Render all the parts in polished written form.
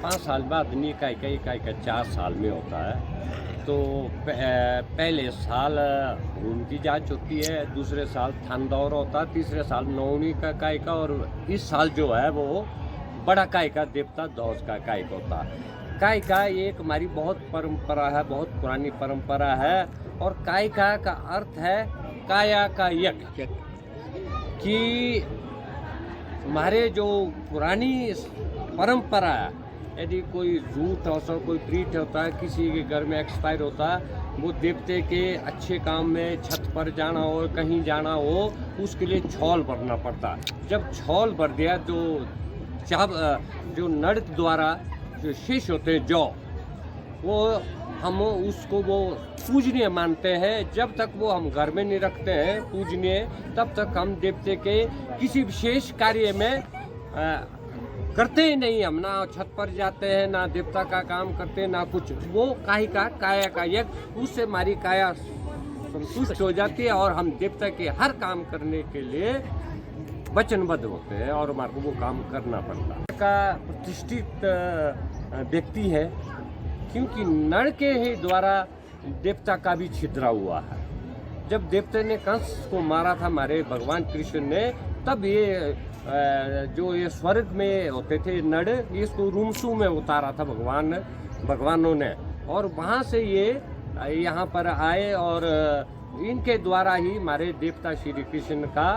5 साल बाद नहीं, इकाई का 4 साल में होता है। तो पहले साल रूम की जांच होती है, दूसरे साल थान दौरा होता है, तीसरे साल नौनी का काय का, और इस साल जो है वो बड़ा काय का देवता दौज का काय का होता है। काय का एक हमारी बहुत परंपरा है, बहुत पुरानी परंपरा है। और काय का अर्थ है काया का यज्ञ, कि हमारे जो पुरानी परंपरा है, यदि कोई झूठ अवसर कोई प्रीत होता है, किसी के घर में एक्सपायर होता है, वो देवते के अच्छे काम में छत पर जाना हो, कहीं जाना हो, उसके लिए छौल भरना पड़ता। जब छौल भर दिया तो जो नड़ द्वारा जो शेष होते हैं जौ, वो हम उसको वो पूजनीय मानते हैं। जब तक वो हम घर में नहीं रखते हैं पूजनीय, तब तक हम देवते के किसी विशेष कार्य में करते ही नहीं। हम ना छत पर जाते हैं, ना देवता का काम करते हैं, ना कुछ। वो काया का यज्ञ, उससे हमारी काया संतुष्ट हो जाती है और हम देवता के हर काम करने के लिए वचनबद्ध होते हैं और हमारे को वो काम करना पड़ता है। का प्रतिष्ठित व्यक्ति है, क्योंकि नर के ही द्वारा देवता का भी छिद्रा हुआ है। जब देवता ने कंस को मारा था हमारे भगवान कृष्ण ने, तब ये जो ये स्वर्ग में होते थे नड़, इसको रूमसू में उतारा था भगवानों ने, और वहाँ से ये यहाँ पर आए और इनके द्वारा ही हमारे देवता श्री कृष्ण का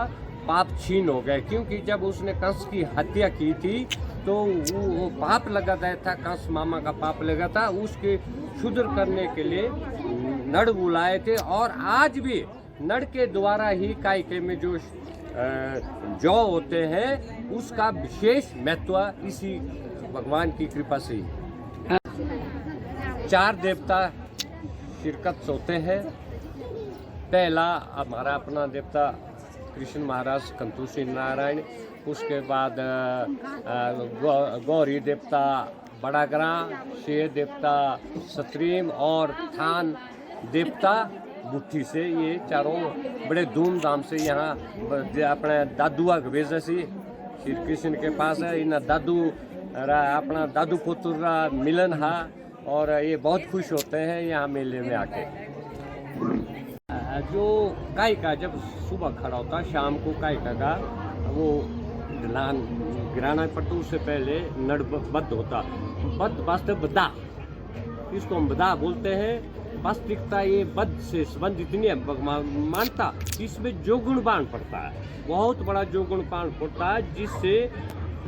पाप छीन हो गए। क्योंकि जब उसने कंस की हत्या की थी तो वो पाप लगा था, कंस मामा का पाप लगा था, उसके शुद्ध करने के लिए नड़ बुलाए थे। और आज भी नड़ के द्वारा ही कायके में जो जौ होते हैं, उसका विशेष महत्व इसी भगवान की कृपा से ही। 4 देवता शिरकत होते हैं। पहला हमारा अपना देवता कृष्ण महाराज कंतुशी नारायण, उसके बाद गौरी देवता बड़ागरा, शेर देवता सतरीम और थान देवता बुट्ठी से। ये चारों बड़े धूमधाम से यहाँ अपने दादुआ के भेजा सी श्री कृष्ण के पास है। इन अपना दादू पुत्र मिलन है और ये बहुत खुश होते हैं यहाँ मेले में आके। जो काय का जब सुबह खड़ा होता, शाम को काय का वो ढलान गिराना पड़ता, उससे पहले नड़बद्ध होता। बद्ध वास्तव बदा, इसको हम बदा बोलते हैं। वास्तविकता ये बद्ध से संबंध इतनी मानता, इसमें जो गुणबान पड़ता है, बहुत बड़ा जो गुणबान पड़ता है, जिससे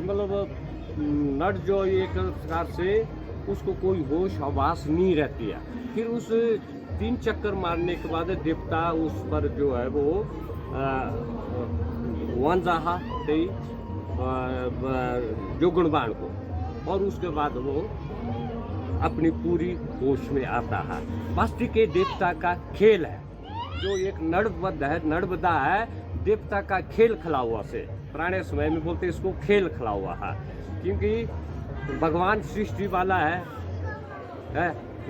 मतलब नड़ जो एक प्रकार से उसको कोई होश आवास नहीं रहती है। फिर उस 3 चक्कर मारने के बाद देवता उस पर जो है वो वंजाहा जो गुणबान को, और उसके बाद वो अपनी पूरी होश में आता है। वास्तविक देवता का खेल है, जो एक नड़बदा है, देवता का खेल खिला हुआ से पुराने समय में बोलते इसको खेल खिला हुआ है। क्योंकि भगवान सृष्टि वाला है।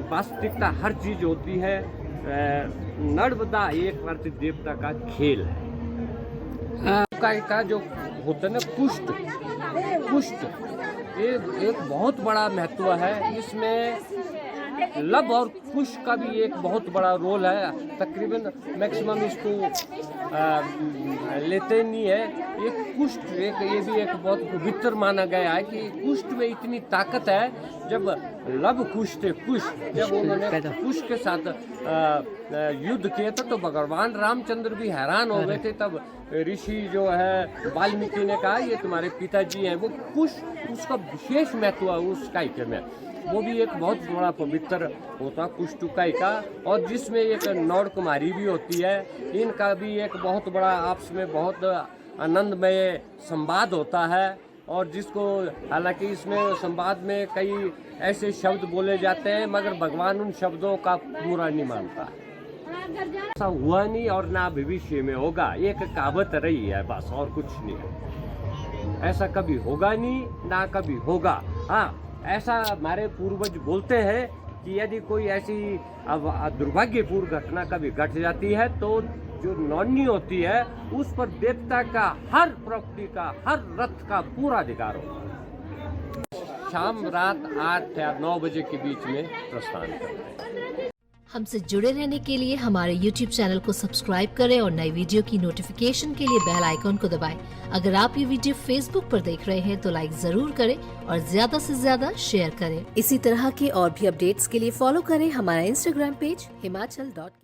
वास्तविकता हर चीज होती है, नड़बदा एक अर्थ देवता का खेल है। का जो होता है ना कुष्ठ, ये एक बहुत बड़ा महत्व है। इसमें लब और कुश का भी एक बहुत बड़ा रोल है। तकरीबन मैक्सिमम इसको लेते नहीं है। ये कुष्ठ ये भी एक बहुत पवित्र माना गया है कि कुष्ठ में इतनी ताकत है। जब लब कुश थे, जब उन्होंने कुश के साथ युद्ध किया था तो भगवान रामचंद्र भी हैरान हो गए थे। तब ऋषि जो है वाल्मीकि ने कहा ये तुम्हारे पिताजी हैं। वो कुश, उसका विशेष महत्व है उस कायके में। वो भी एक बहुत बड़ा पवित्र होता कुष्टुकाई का, और जिसमें एक नौड़ कुमारी भी होती है। इनका भी एक बहुत बड़ा आपस में बहुत आनंदमय संवाद होता है, और जिसको हालांकि इसमें संवाद में कई ऐसे शब्द बोले जाते हैं, मगर भगवान उन शब्दों का पूरा नहीं मानता। ऐसा हुआ नहीं और ना भविष्य में होगा, एक कहावत रही है बस, और कुछ नहीं है। ऐसा कभी होगा नहीं, ना कभी होगा। हाँ, ऐसा हमारे पूर्वज बोलते हैं कि यदि कोई ऐसी दुर्भाग्यपूर्ण घटना कभी घट जाती है तो जो नौनी होती है उस पर देवता का हर प्रॉपर्टी का, हर रथ का पूरा अधिकार होता है। शाम रात 8 या 9 बजे के बीच में प्रस्थान करते हैं। हमसे जुड़े रहने के लिए हमारे YouTube चैनल को सब्सक्राइब करें और नई वीडियो की नोटिफिकेशन के लिए बेल आइकॉन को दबाएं। अगर आप ये वीडियो Facebook पर देख रहे हैं तो लाइक जरूर करें और ज्यादा से ज्यादा शेयर करें। इसी तरह के और भी अपडेट्स के लिए फॉलो करें हमारा Instagram पेज himachal.ke।